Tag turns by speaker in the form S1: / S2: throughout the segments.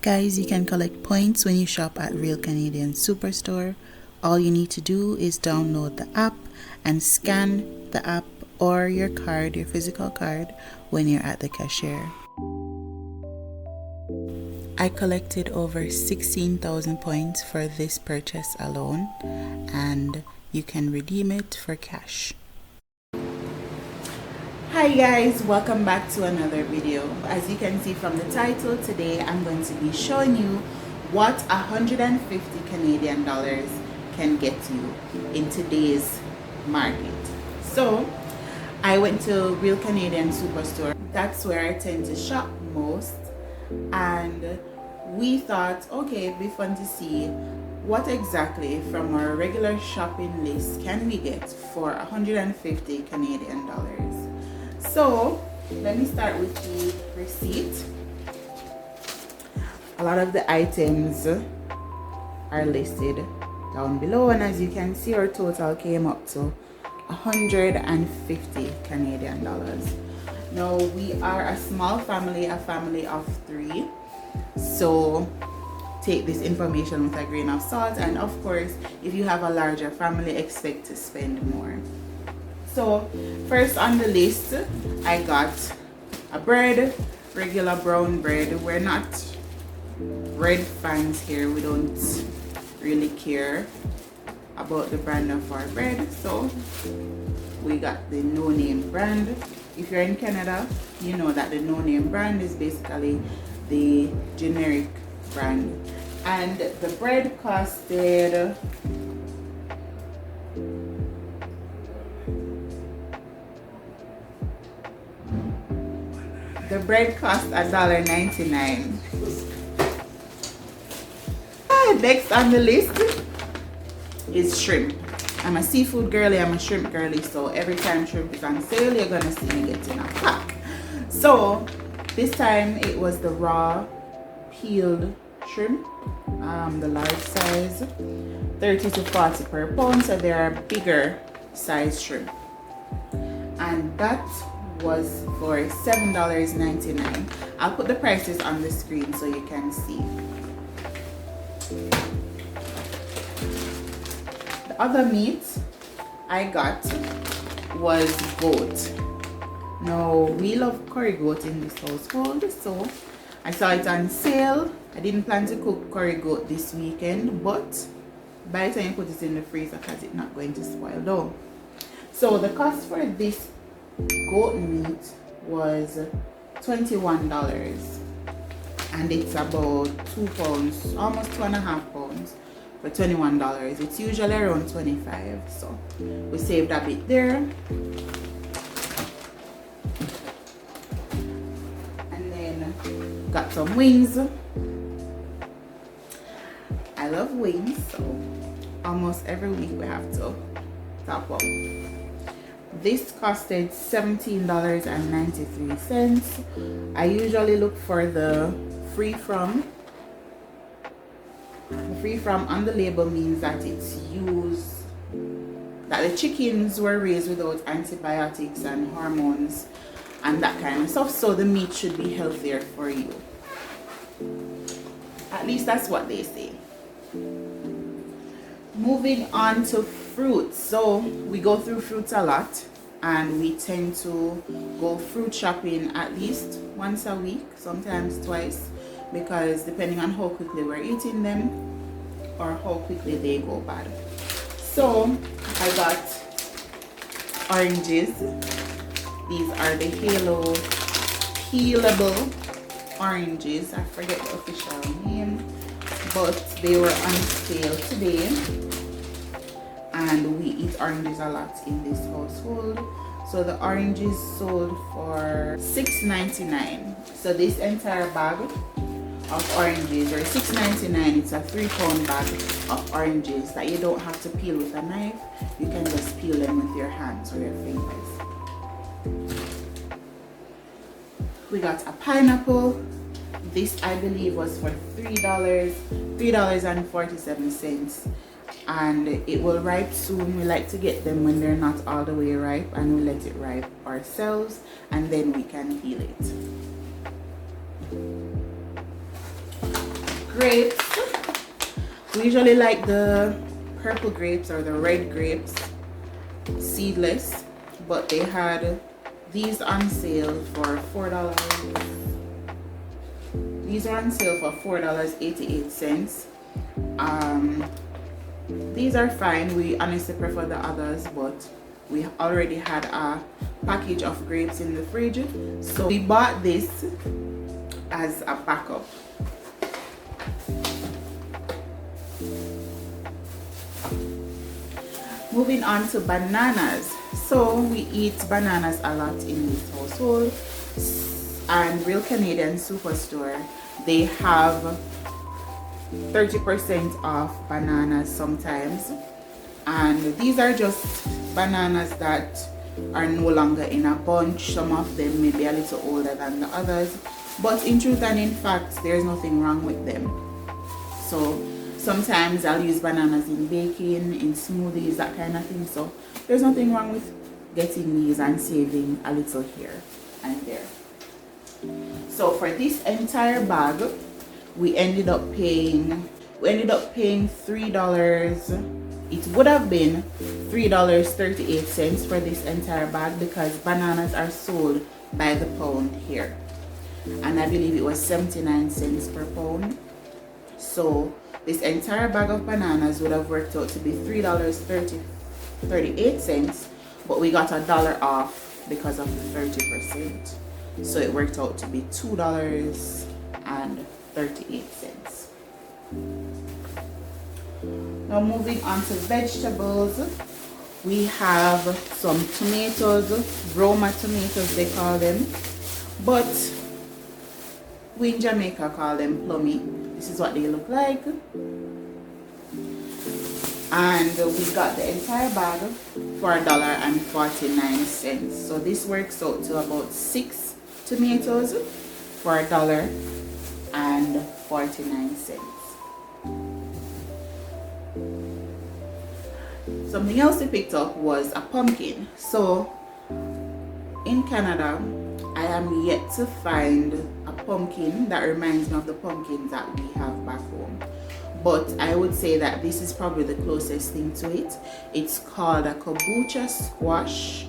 S1: Guys, you can collect points when you shop at Real Canadian Superstore. All you need to do is download the app and scan the app or your card, your physical card, when you're at the cashier. I collected over 16,000 points for this purchase alone, and you can redeem it for cash. Hi guys, welcome back to another video. As you can see from the title, today I'm going to be showing you what 150 Canadian dollars can get you in today's market. So I went to Real Canadian Superstore. That's where I tend to shop most, and we thought, okay, it'd be fun to see what exactly from our regular shopping list can we get for 150 Canadian dollars. So let me start with the receipt. A lot of the items are listed down below, and as you can see, our total came up to 150 Canadian dollars. Now we are a small family, a family of 3, so take this information with a grain of salt, and of course if you have a larger family, expect to spend more. So first on the list, I got a bread, regular brown bread. We're not bread fans here. We don't really care about the brand of our bread, so we got the no name brand. If you're in Canada, you know that the no name brand is basically the generic brand, and the bread costed $1.99. Next on the list is shrimp. I'm a seafood girly, I'm a shrimp girly, so every time shrimp is on sale, you're gonna see me getting a pack. So this time it was the raw peeled shrimp, the large size, 30 to 40 per pound, so there are bigger size shrimp, and that was for $7.99. I'll put the prices on the screen so you can see. The other meat I got was goat. Now we love curry goat in this household, so I saw it on sale. I didn't plan to cook curry goat this weekend, but by the time you put it in the freezer, because it's not going to spoil though. So the cost for this goat meat was $21, and it's about 2 pounds, almost 2.5 pounds for $21. It's usually around 25, so we saved a bit there. And then got some wings. I love wings, so almost every week we have to top up. This costed $17.93. I usually look for the free from. The free from on the label means that it's used, that the chickens were raised without antibiotics and hormones and that kind of stuff, so the meat should be healthier for you. At least that's what they say. Moving on to fruits. So we go through fruits a lot, and we tend to go fruit shopping at least once a week, sometimes twice, because depending on how quickly we're eating them or how quickly they go bad. So I got oranges. These are the Halo peelable oranges. I forget the official name, but they were on sale today, and we eat oranges a lot in this household. So the oranges sold for $6.99. So this entire bag of oranges, or $6.99, it's a 3-pound bag of oranges that you don't have to peel with a knife. You can just peel them with your hands or your fingers. We got a pineapple. This I believe was for $3.47, and it will ripe soon. We like to get them when they're not all the way ripe, and we let it ripe ourselves, and then we can peel it. grapes. We usually like the purple grapes or the red grapes, seedless, but they had these on sale for $4. These are on sale for $4.88. These are fine. We honestly prefer the others, but we already had a package of grapes in the fridge, so we bought this as a backup. Moving on to bananas. So we eat bananas a lot in this household, and Real Canadian Superstore, they have 30% off bananas sometimes, and these are just bananas that are no longer in a bunch. Some of them may be a little older than the others, but in truth and in fact there's nothing wrong with them. So sometimes I'll use bananas in baking, in smoothies, that kind of thing, so there's nothing wrong with getting these and saving a little here and there. So for this entire bag we ended up paying $3. It would have been $3.38 for this entire bag, because bananas are sold by the pound here, and I believe it was 79 cents per pound. So this entire bag of bananas would have worked out to be $3.38, but we got $1 off because of the 30%, so it worked out to be $2.38. Now moving on to vegetables, we have some tomatoes, Roma tomatoes they call them, but we in Jamaica call them plummy. This is what they look like, and we got the entire bag for $1.49. So this works out to about 6 tomatoes for $1.49. Something else we picked up was a pumpkin. So in Canada, I am yet to find a pumpkin that reminds me of the pumpkins that we have back home, but I would say that this is probably the closest thing to it. It's called a kabocha squash.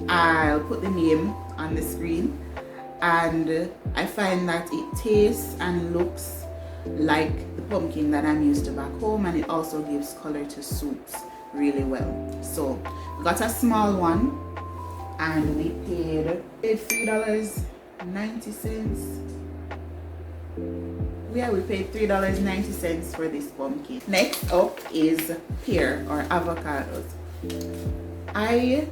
S1: I'll put the name on the screen, and I find that it tastes and looks like the pumpkin that I'm used to back home, and it also gives color to soups really well. So we got a small one, and we paid $3.90. Yeah, we paid $3.90 for this pumpkin. Next up is pear or avocados. I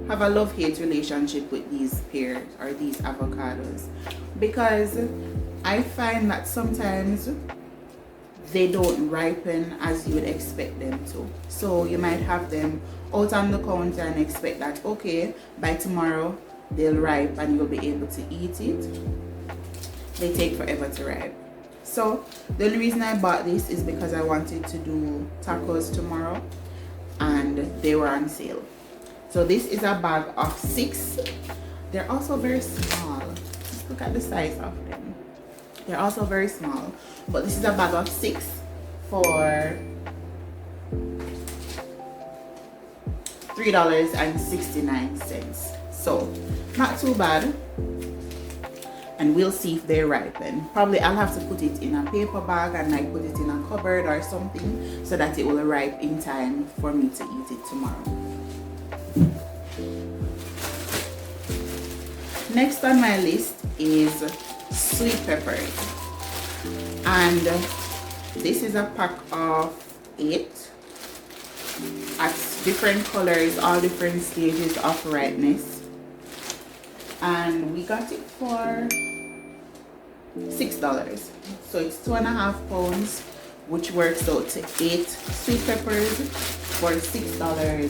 S1: have a love-hate relationship with these pears or these avocados, because I find that sometimes they don't ripen as you would expect them to. So you might have them out on the counter and expect that, okay, by tomorrow they'll ripe and you'll be able to eat it. They take forever to ripe. So the only reason I bought this is because I wanted to do tacos tomorrow, and they were on sale. So this is a bag of 6. They're also very small. Just look at the size of them. They're also very small, but this is a bag of 6 for $3.69. So not too bad, and we'll see if they ripen. Probably I'll have to put it in a paper bag and like put it in a cupboard or something so that it will ripe in time for me to eat it tomorrow. Next on my list is sweet peppers, and this is a pack of 8 at different colors, all different stages of ripeness, and we got it for $6. So it's 2.5 pounds, which works out to 8 sweet peppers for $6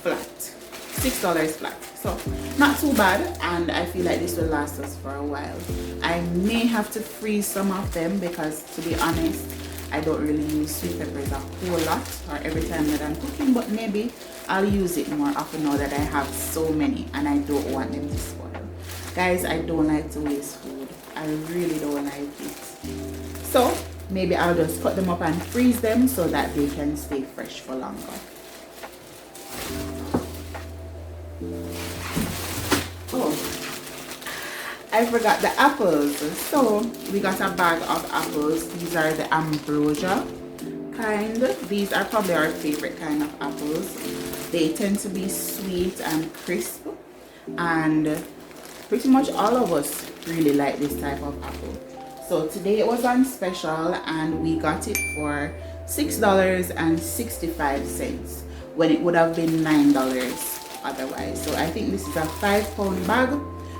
S1: flat. $6 flat. So not too bad, and I feel like this will last us for a while. I may have to freeze some of them because, to be honest, I don't really use sweet peppers a whole lot or every time that I'm cooking, but maybe I'll use it more often now that I have so many and I don't want them to spoil. Guys, I don't like to waste food. I really don't like it. So maybe I'll just cut them up and freeze them so that they can stay fresh for longer. Oh, I forgot the apples. So we got a bag of apples. These are the ambrosia kind. These are probably our favorite kind of apples. They tend to be sweet and crisp, and pretty much all of us really like this type of apple. So today it was on special and we got it for $6.65 when it would have been $9 otherwise. So I think this is a 5-pound bag,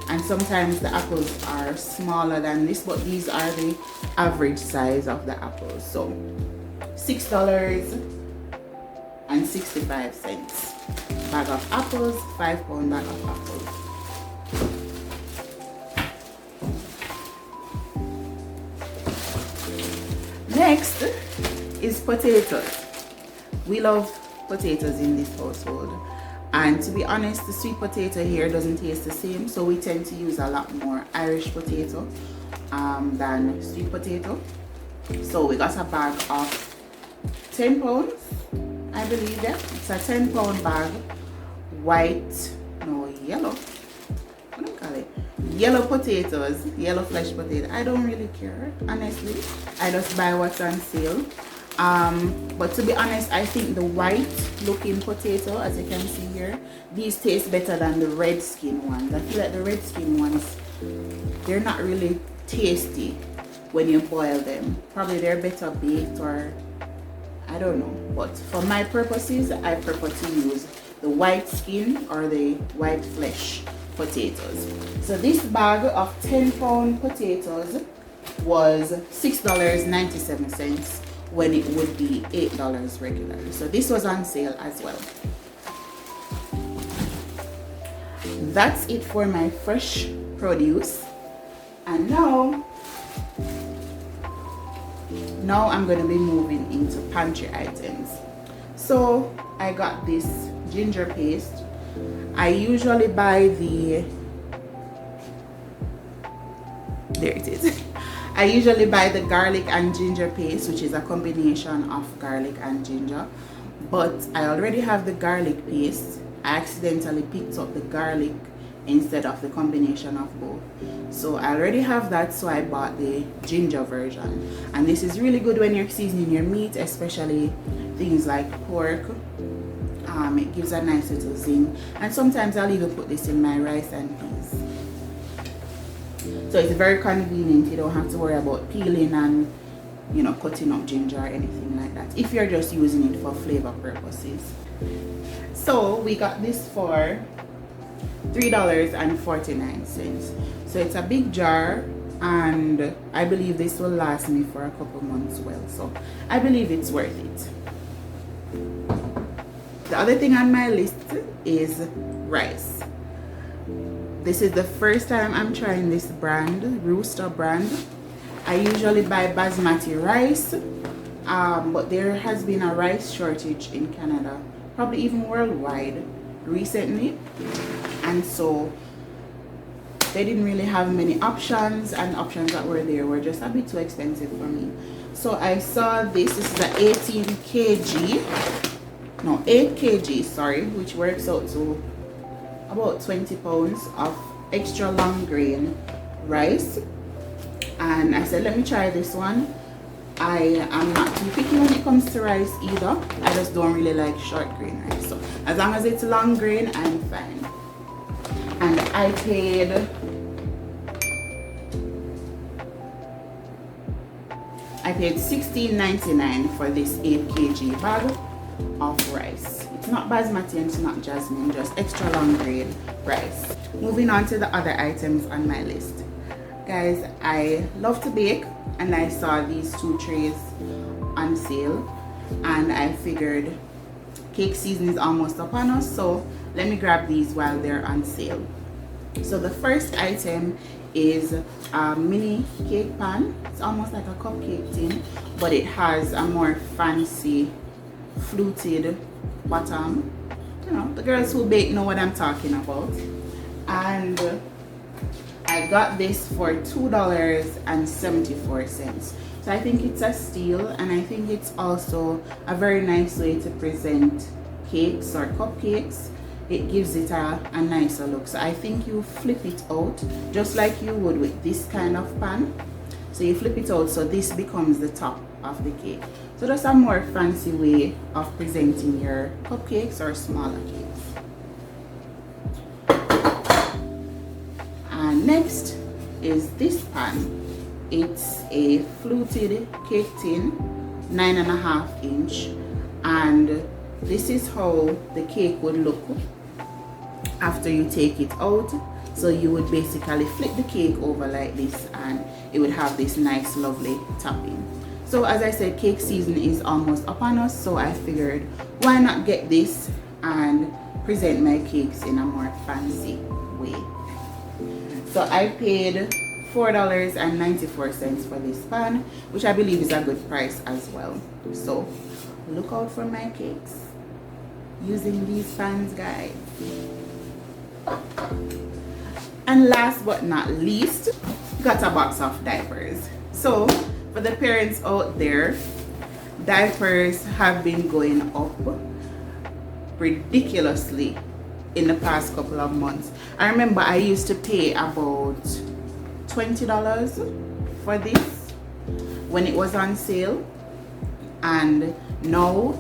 S1: and sometimes the apples are smaller than this, but these are the average size of the apples. So $6.65 bag of apples, 5-pound bag of apples. Next is potatoes. We love potatoes in this household, and to be honest, the sweet potato here doesn't taste the same, so we tend to use a lot more Irish potato than sweet potato. So we got a bag of 10 pounds, I believe. Yeah, it's a 10-pound bag. Yellow, what do you call it? Yellow potatoes, yellow flesh potato. I don't really care, honestly. I just buy what's on sale. But to be honest, I think the white looking potato, as you can see here, these taste better than the red skin ones. I feel like the red skin ones, they're not really tasty when you boil them. Probably they're better baked, or I don't know. But for my purposes, I prefer to use the white skin or the white flesh potatoes. So this bag of 10-pound potatoes was $6.97 when it would be $8 regularly. So this was on sale as well. That's it for my fresh produce. And now I'm going to be moving into pantry items. So I got this ginger paste. I usually buy there it is. I usually buy the garlic and ginger paste, which is a combination of garlic and ginger, but I already have the garlic paste. I accidentally picked up the garlic instead of the combination of both. So I already have that, so I bought the ginger version. And this is really good when you're seasoning your meat, especially things like pork. It gives a nice little zing, and sometimes I'll even put this in my rice and peas. So it's very convenient. You don't have to worry about peeling and cutting up ginger or anything like that, if you're just using it for flavor purposes. So we got this for $3.49. So it's a big jar, and I believe this will last me for a couple months well, so I believe it's worth it. The other thing on my list is rice. This is the first time I'm trying this brand, Rooster brand. I usually buy basmati rice, but there has been a rice shortage in Canada, probably even worldwide, recently. And so they didn't really have many options, and options that were there were just a bit too expensive for me. So I saw this. This is the 8 kg, sorry, which works out to about 20 pounds of extra long grain rice. And I said, let me try this one. I am not too picky when it comes to rice either. I just don't really like short grain rice. So as long as it's long grain, I'm fine. And I paid $16.99 for this 8 kg bag of rice. It's not basmati and it's not jasmine, just extra long grain rice. Moving on to the other items on my list. Guys, I love to bake, and I saw these 2 trays on sale, and I figured cake season is almost upon us, so let me grab these while they're on sale. So the first item is a mini cake pan. It's almost like a cupcake tin, but it has a more fancy fluted bottom. The girls who bake know what I'm talking about. And I I got this for $2.74. So I think it's a steal, and I think it's also a very nice way to present cakes or cupcakes. It gives it a nicer look. So I think you flip it out just like you would with this kind of pan. So you flip it out so this becomes the top of the cake. So that's a more fancy way of presenting your cupcakes or smaller cakes. And next is this pan. It's a fluted cake tin, 9.5 inch, and this is how the cake would look after you take it out. So you would basically flip the cake over like this, and it would have this nice lovely topping. So as I said, cake season is almost upon us, so I figured why not get this and present my cakes in a more fancy way. So I paid $4.94 for this pan, which I believe is a good price as well. So look out for my cakes using these pans, guys. And last but not least, got a box of diapers. So for the parents out there, diapers have been going up ridiculously in the past couple of months. I remember I used to pay about $20 for this when it was on sale, and now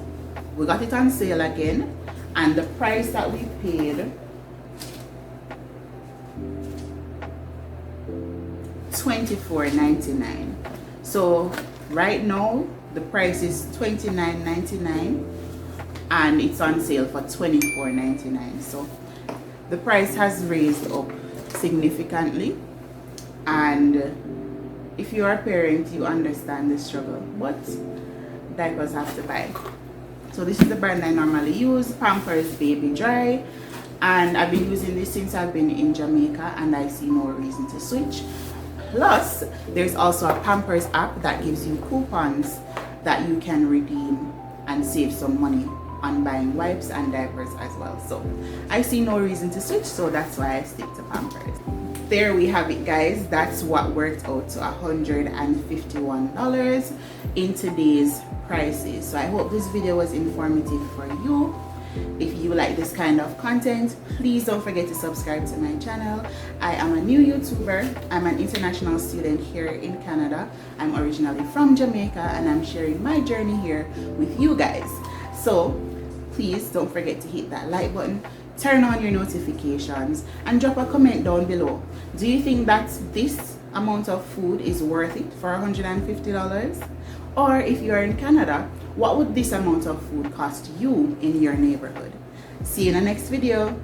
S1: we got it on sale again, and the price that we paid, $24.99. So right now the price is $29.99 and it's on sale for $24.99. So the price has raised up significantly, and if you're a parent, you understand the struggle, but diapers have to buy. So this is the brand I normally use, Pampers Baby Dry, and I've been using this since I've been in Jamaica, and I see no reason to switch. Plus there's also a Pampers app that gives you coupons that you can redeem and save some money on buying wipes and diapers as well. So I see no reason to switch, so that's why I stick to Pampers. There we have it, guys. That's what worked out to $151 in today's prices. So I hope this video was informative for you. If you like this kind of content, please don't forget to subscribe to my channel. I am a new YouTuber. I'm an international student here in Canada. I'm originally from Jamaica, and I'm sharing my journey here with you guys. So please don't forget to hit that like button, turn on your notifications, and drop a comment down below. Do you think that this amount of food is worth it for $150? Or if you're in Canada, what would this amount of food cost you in your neighborhood? See you in the next video.